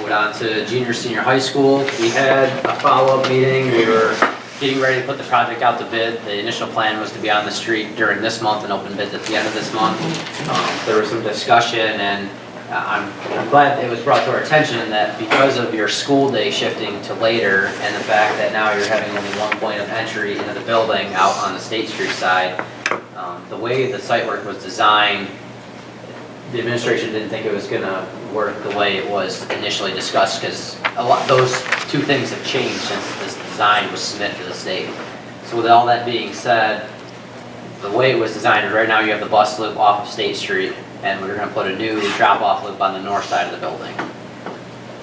Moving on to junior, senior high school, we had a follow-up meeting. We were getting ready to put the project out to bid. The initial plan was to be on the street during this month and open bids at the end of this month. There was some discussion, and I'm glad it was brought to our attention that because of your school day shifting to later and the fact that now you're having only one point of entry into the building out on the State Street side, the way the site work was designed, the administration didn't think it was going to work the way it was initially discussed, because those two things have changed since this design was submitted to the state. So with all that being said, the way it was designed, right now you have the bus loop off of State Street, and we're going to put a new drop-off loop on the north side of the building.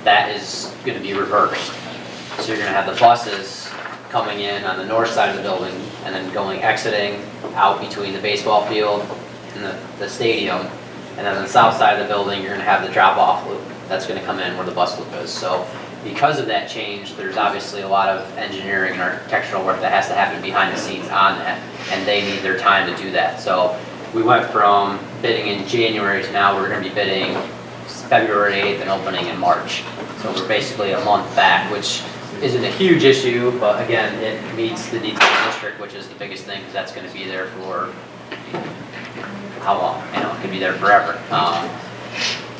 That is going to be reversed. So you're going to have the buses coming in on the north side of the building and then exiting out between the baseball field and the stadium. And then on the south side of the building, you're going to have the drop-off loop. That's going to come in where the bus loop is. So because of that change, there's obviously a lot of engineering and architectural work that has to happen behind the scenes on that, and they need their time to do that. So we went from bidding in January to now we're going to be bidding February 8th and opening in March. So we're basically a month back, which isn't a huge issue, but again, it meets the needs of the district, which is the biggest thing, because that's going to be there for how long? It could be there forever.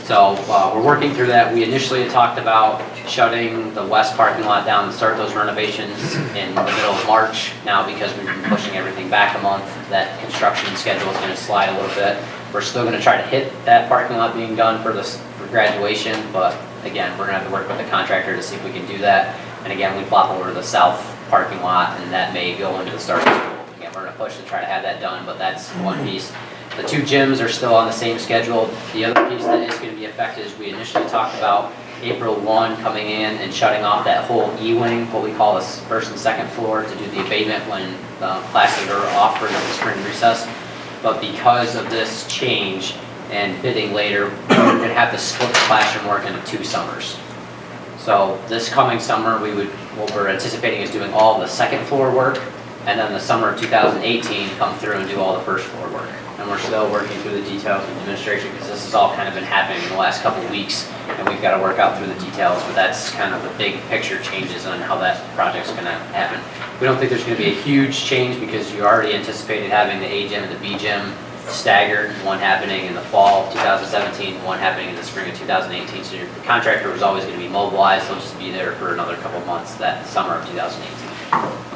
So we're working through that. We initially had talked about shutting the west parking lot down and start those renovations in the middle of March. Now, because we've been pushing everything back a month, that construction schedule is going to slide a little bit. We're still going to try to hit that parking lot being done for graduation, but again, we're going to have to work with the contractor to see if we can do that. And again, we flop over to the south parking lot, and that may go into the start of school. Again, we're going to push to try to have that done, but that's one piece. The two gyms are still on the same schedule. The other piece that is going to be affected is we initially talked about April 1 coming in and shutting off that whole E-wing, what we call the first and second floor, to do the abatement when the classes are off for the spring recess. But because of this change and bidding later, we're going to have to split the classroom work into 2 summers. So this coming summer, what we're anticipating is doing all the second floor work, and then the summer of 2018 come through and do all the first floor work. And we're still working through the details with the administration, because this has all kind of been happening in the last couple of weeks, and we've got to work out through the details, but that's kind of the big picture changes on how that project's going to happen. We don't think there's going to be a huge change, because you already anticipated having the A gym and the B gym staggered, one happening in the fall of 2017, one happening in the spring of 2018. So your contractor was always going to be mobilized. They'll just be there for another couple of months that summer of 2018.